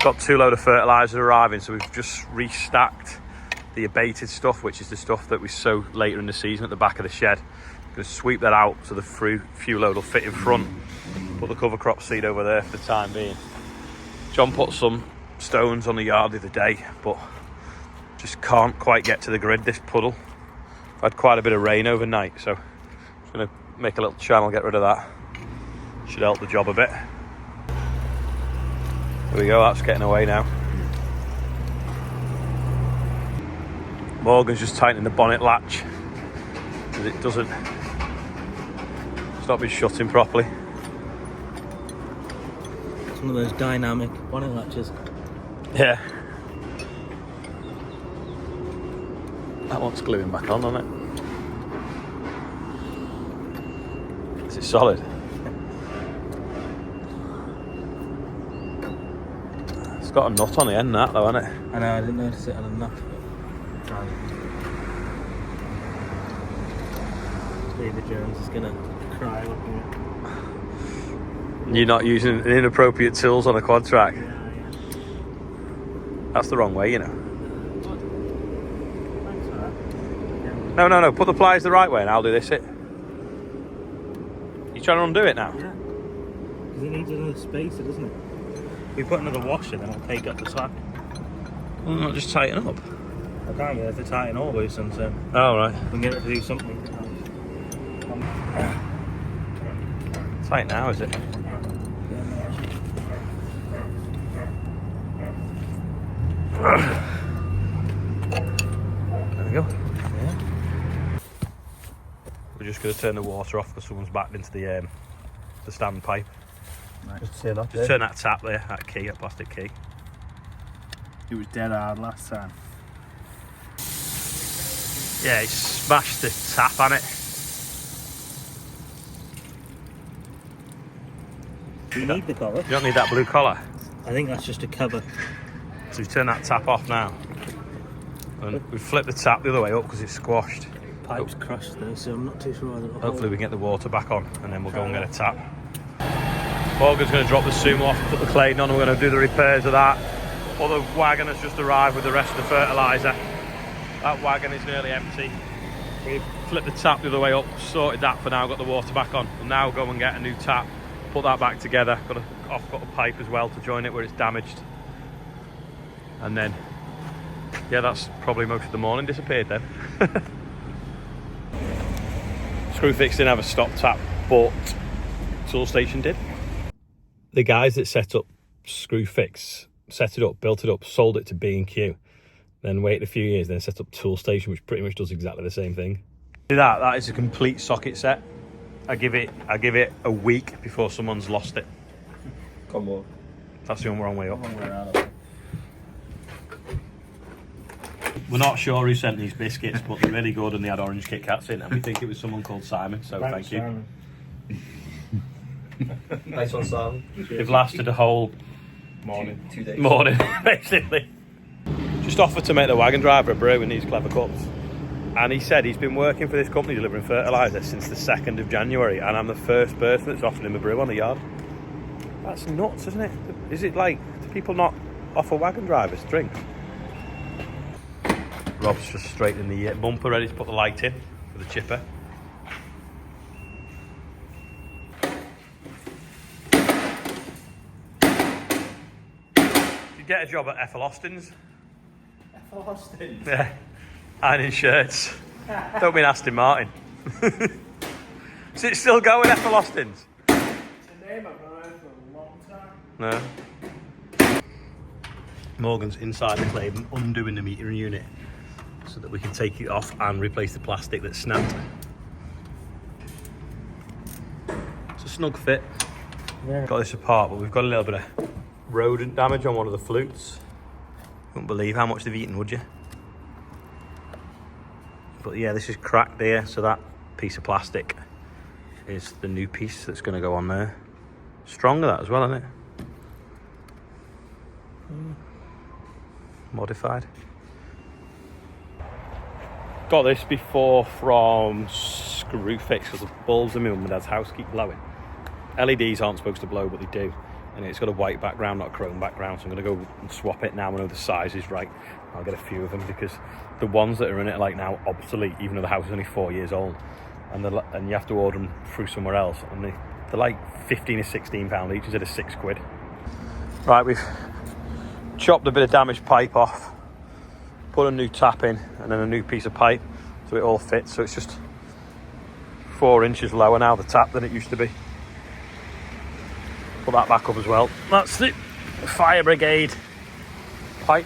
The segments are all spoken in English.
Got 2 loads of fertiliser arriving, so we've just restacked the abated stuff, which is the stuff that we sow later in the season at the back of the shed. Going to sweep that out so the few load will fit in front. Put the cover crop seed over there for the time being. John put some stones on the yard the other day, but just can't quite get to the grid, this puddle. I've had quite a bit of rain overnight, so I'm just going to make a little channel, get rid of that. Should help the job a bit. There we go, that's getting away now. Morgan's just tightening the bonnet latch because it's not been shutting properly. It's one of those dynamic bonnet latches. Yeah. That one's gluing back on, doesn't it? Is it solid? It's got a nut on the end, that though, hasn't it? I know, I didn't notice it on a nut. David Jones is gonna cry looking at it. You're not using inappropriate tools on a quad track. Yeah. That's the wrong way, you know. Thanks for that. No. Put the pliers the right way and I'll do this. You trying to undo it now? Yeah. Because it needs another spacer, doesn't it? We put another washer, then it'll take up the slack. Well, not just tighten up. I can't get it to tighten all loose, and so Oh, right. we can get it to do something. Tight now, is it? There we go. Yeah. We're just going to turn the water off because someone's backed into the standpipe. Right. Just turn that. Just turn that tap there, that key, that plastic key. It was dead hard last time. Yeah, he smashed the tap on it. Do you need the collar? You don't need that blue collar. I think that's just a cover. So we turn that tap off now. And we flip the tap the other way up because it's squashed. Pipe's crushed though, so I'm not too sure whether it'll Hopefully we can get the water back on and then we'll go and get a tap. Morgan's going to drop the sumo off, put the claydon on, we're going to do the repairs of that. Other wagon has just arrived with the rest of the fertiliser. That wagon is nearly empty. We've flipped the tap the other way up, sorted that for now, got the water back on. We'll now go and get a new tap, put that back together. Got a pipe as well to join it where it's damaged. And then, yeah, that's probably most of the morning disappeared then. Screwfix didn't have a stop tap, but Tool Station did. The guys that set up Screwfix set it up, built it up, sold it to B&Q, then waited a few years, then set up Tool Station, which pretty much does exactly the same thing. That is a complete socket set. I give it a week before someone's lost it. Come on. That's the wrong way up. We're not sure who sent these biscuits, but they're really good and they had orange Kit Kats in, and we think it was someone called Simon, so thank you. Simon. Nice one, Simon. They've lasted a whole Morning. 2 days. morning, basically. Just offered to make the wagon driver a brew in these clever cups. And he said he's been working for this company delivering fertiliser since the 2nd of January, and I'm the first person that's offered him a brew on the yard. That's nuts, isn't it? Is it like, do people not offer wagon drivers drinks? Rob's just straightening the bumper, ready to put the light in with the chipper. You get a job at Ethel Austin's. Ethel Austin. Yeah, ironing shirts. Don't mean Aston Martin. Is it still going, Ethel Austin's? It's a name I've not heard for a long time. No. Morgan's inside the claydon, undoing the metering unit so that we can take it off and replace the plastic that's snapped. It's a snug fit. Yeah. Got this apart, but we've got a little bit of rodent damage on one of the flutes. Wouldn't believe how much they've eaten, would you? But yeah, this is cracked there, so that piece of plastic is the new piece that's going to go on there. Stronger that as well, isn't it? Modified. Got this before from Screwfix because the bulbs in my mum and dad's house keep blowing. LEDs aren't supposed to blow, but they do. and it's got a white background, not a chrome background, so I'm going to go and swap it now. I know the size is right. I'll get a few of them, because the ones that are in it are like now obsolete, even though the house is only 4 years old, and you have to order them through somewhere else, and they're like 15 or 16 pound each instead of £6. Right, we've chopped a bit of damaged pipe off, put a new tap in, and then a new piece of pipe, so it all fits. So it's just 4 inches lower now, the tap, than it used to be. Put that back up as well. That's the fire brigade pipe,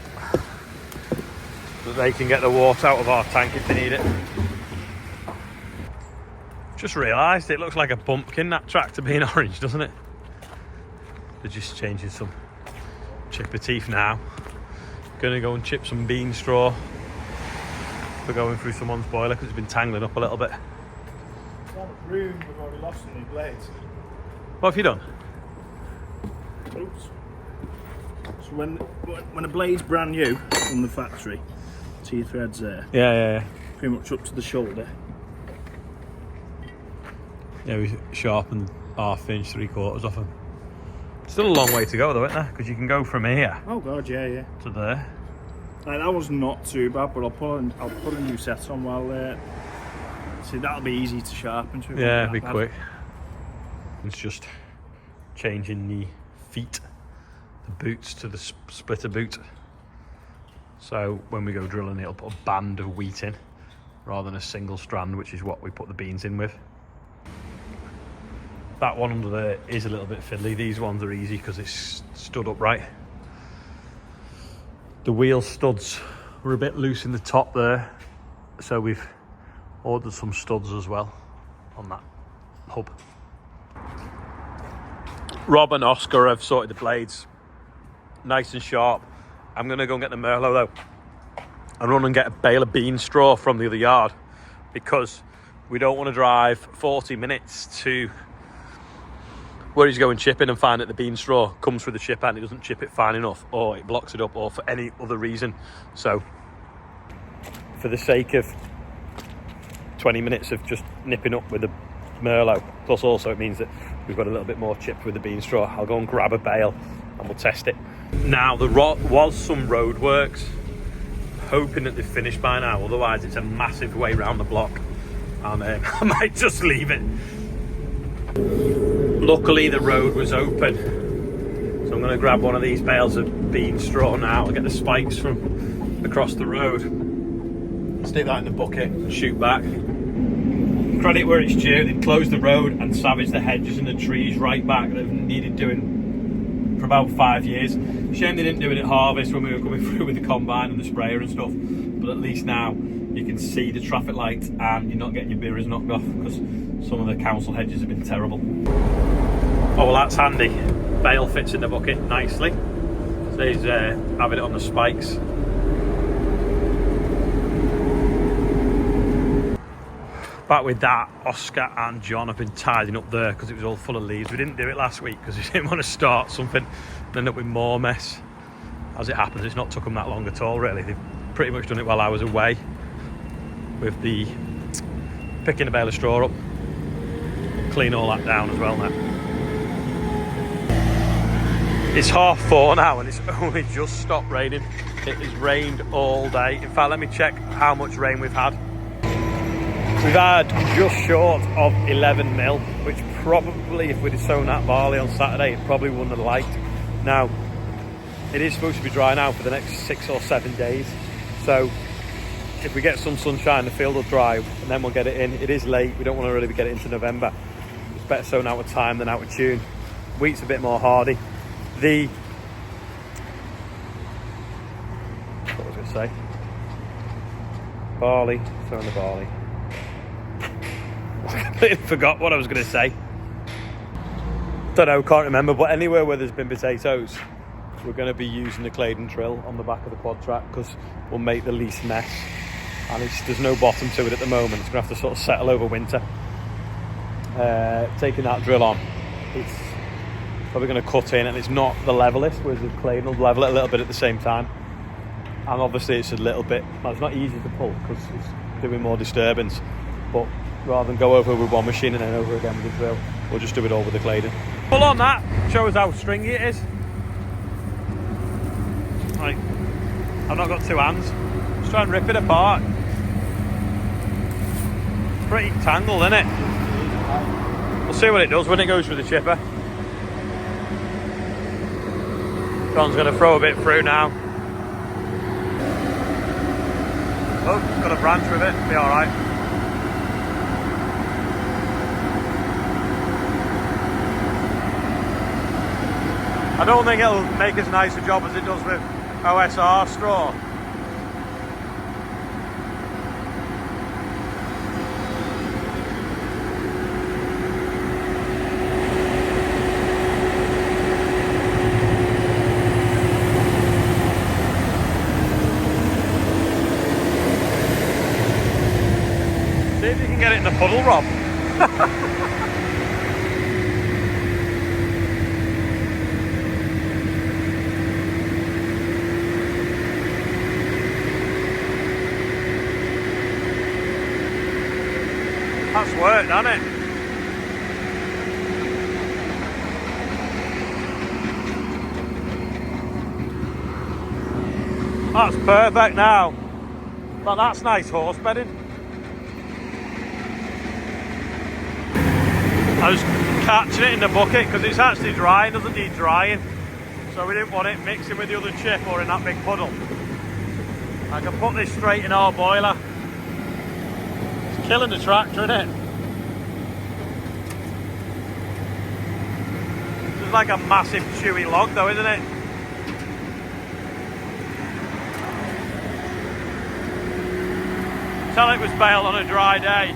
so that they can get the water out of our tank if they need it. Just realised it looks like a pumpkin, that tractor being orange, doesn't it? They're just changing some chipper teeth now. Gonna go and chip some bean straw for going through someone's boiler, because it's been tangling up a little bit. We've already lost some new blades. What have you done? Oops. So when a blade's brand new from the factory, see your threads there? Yeah. Pretty much up to the shoulder. Yeah, we sharpened 1/2 inch, 3/4 off them. Still a long way to go though, isn't there? Because you can go from here. Oh god, yeah. To there. Like, that was not too bad, but I'll put a new set on while there. See, that'll be easy to sharpen to. Yeah, it'll be quick. It's just changing the feet, the boots, to the splitter boot. So when we go drilling, it'll put a band of wheat in rather than a single strand, which is what we put the beans in with. That one under there is a little bit fiddly. These ones are easy because it's stood upright. The wheel studs were a bit loose in the top there, so we've ordered some studs as well on that hub. Rob and Oscar have sorted the blades nice and sharp. I'm going to go and get the Merlot though and run and get a bale of bean straw from the other yard, because we don't want to drive 40 minutes to where he's going chipping and find that the bean straw comes through the chipper and it doesn't chip it fine enough, or it blocks it up, or for any other reason. So for the sake of 20 minutes of just nipping up with the Merlot, plus also it means that we've got a little bit more chipped with the bean straw, I'll go and grab a bale and we'll test it. Now there was some road works, hoping that they've finished by now, otherwise it's a massive way round the block, and I might just leave it. Luckily the road was open, so I'm going to grab one of these bales of bean straw now. I'll get the spikes from across the road, stick that in the bucket and shoot back. Credit where it's due, they've closed the road and savaged the hedges and the trees right back that have needed doing for about 5 years. Shame they didn't do it at harvest when we were coming through with the combine and the sprayer and stuff, but at least now you can see the traffic lights and you're not getting your bearers knocked off, because some of the council hedges have been terrible. Oh well, that's handy. Bale fits in the bucket nicely. So he's having it on the spikes. Back with that, Oscar and John have been tidying up there because it was all full of leaves. We didn't do it last week because we didn't want to start something and end up with more mess. As it happens, it's not took them that long at all really. They've pretty much done it while I was away, with the picking a bale of straw up, clean all that down as well now. It's 4:30 now and it's only just stopped raining. It has rained all day. In fact, let me check how much rain we've had. We've had just short of 11 mil, which probably, if we'd have sown that barley on Saturday, it probably wouldn't have liked. Now, it is supposed to be dry now for the next 6 or 7 days. So if we get some sunshine, the field will dry and then we'll get it in. It is late, we don't want to really get it into November. It's better sown out of time than out of tune. Wheat's a bit more hardy. What was I going to say? Barley, sowing the barley. I completely forgot what I was going to say. Don't know, can't remember, but anywhere where there's been potatoes, we're going to be using the Claydon drill on the back of the quad track, because we'll make the least mess. And there's no bottom to it at the moment. It's going to have to sort of settle over winter. Taking that drill on, it's probably going to cut in, and it's not the levelest, whereas the Claydon will level it a little bit at the same time. And obviously it's a little bit, well, it's not easy to pull because it's doing more disturbance, but rather than go over with one machine and then over again with the drill, we'll just do it all with the Claydon. Pull on that, show us how stringy it is. Like, I've not got two hands. Just try and rip it apart. It's pretty tangled, isn't it? We'll see what it does when it goes through the chipper. John's going to throw a bit through now. Oh, got a branch with it, be alright. I don't think it'll make as nice a job as it does with OSR straw. See if you can get it in the puddle, Rob. That's worked, hasn't it? That's perfect now. But that's nice horse bedding. I was catching it in the bucket because it's actually dry and doesn't need drying. So we didn't want it mixing with the other chip or in that big puddle. I can put this straight in our boiler. Killing the tractor, isn't it? It's like a massive chewy log though, isn't it? Tell it was baled on a dry day.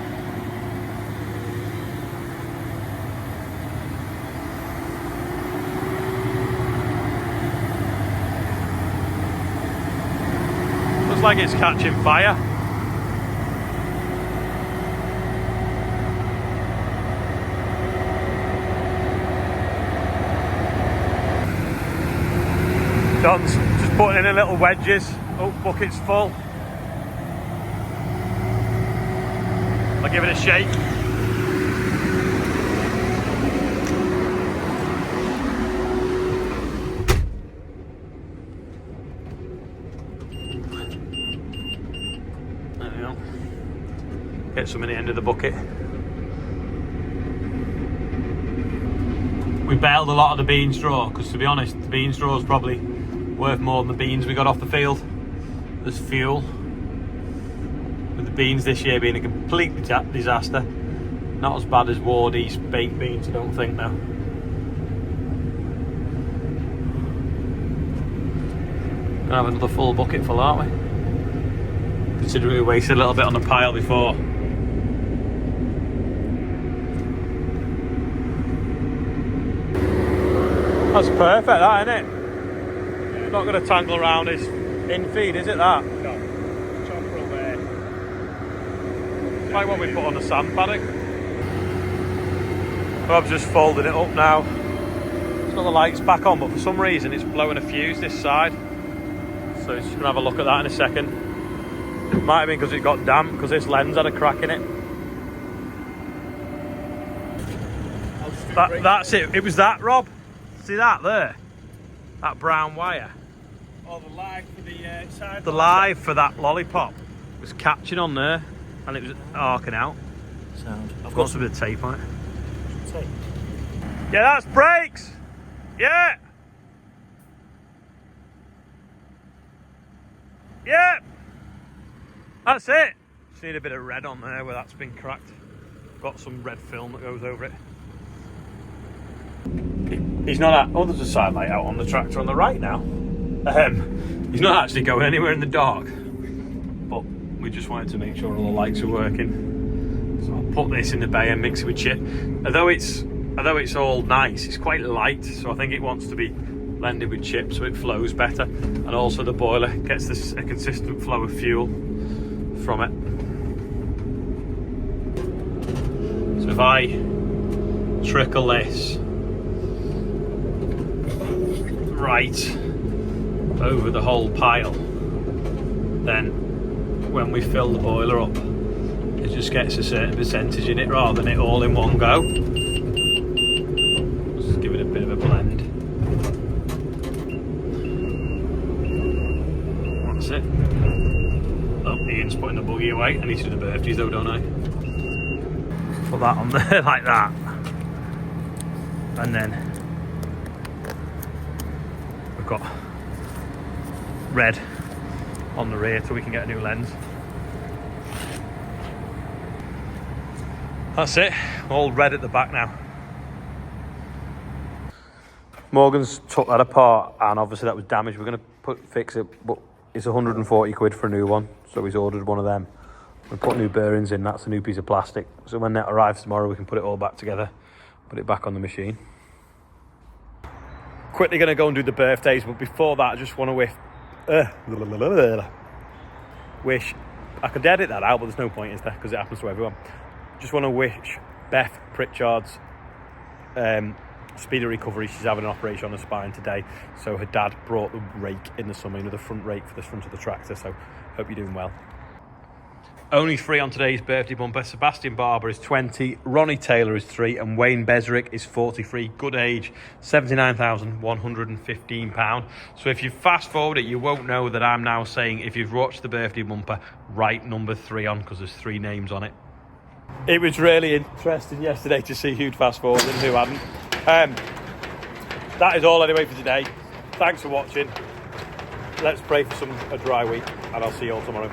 Looks like it's catching fire. John's just putting in little wedges. Oh, bucket's full. I'll give it a shake. There we go. Get some in the end of the bucket. We baled a lot of the bean straw because, to be honest, the bean straw is probably worth more than the beans we got off the field as fuel. With the beans this year being a complete disaster. Not as bad as Wardy's baked beans, I don't think, now. Gonna have another full bucket full, aren't we? Considering we wasted a little bit on the pile before. That's perfect, that, isn't it? Not going to tangle around his in-feed, is it, that? No. Chopper away. It's like what we put on the sand paddock. Rob's just folding it up now. It's got the lights back on, but for some reason it's blowing a fuse this side. So he's just going to have a look at that in a second. It might have been because it got damp, because this lens had a crack in it. That's it. It was that, Rob. See that there? That brown wire. Oh, the live for the side. The live for that lollipop was catching on there, and it was arcing out. Sound. I've got some bit of tape on it. Tape. Yeah, that's brakes. Yeah. Yeah. That's it. Just need a bit of red on there where that's been cracked. Got some red film that goes over it. He's not. Oh, there's a side light out on the tractor on the right now. He's not actually going anywhere in the dark, but we just wanted to make sure all the lights are working. So I'll put this in the bay and mix it with chip. Although it's all nice, it's quite light, so I think it wants to be blended with chip so it flows better, and also the boiler gets a consistent flow of fuel from it. So if I trickle this right over the whole pile, then when we fill the boiler up it just gets a certain percentage in it rather than it all in one go. Just give That's it. Oh, Ian's putting the buggy away. I need to do the birthdays though, don't I? Put that on there like that. And then we've got red on the rear so we can get a new lens. That's it, all red at the back now. Morgan's took that apart and obviously that was damaged. We're going to fix it, but it's 140 quid for a new one, so he's ordered one of them. We put new bearings in, that's a new piece of plastic, so when that arrives tomorrow we can put it all back together, put it back on the machine. Quickly going to go and do the birthdays, but before that I just want to wish, I could edit that out but there's no point, is there, because it happens to everyone. Just want to wish Beth Pritchard's speedy recovery. She's having an operation on her spine today, so her dad brought the rake in the summer, the front rake for the front of the tractor, so hope you're doing well. Only 3 on today's birthday bumper. Sebastian Barber is 20, Ronnie Taylor is 3, and Wayne Besrick is 43. Good age, £79,115. So if you fast forward it, you won't know that I'm now saying, if you've watched the birthday bumper, write number 3 on, because there's 3 names on it. It was really interesting yesterday to see who'd fast forward and who hadn't. That is all anyway for today. Thanks for watching. Let's pray for a dry week, and I'll see you all tomorrow.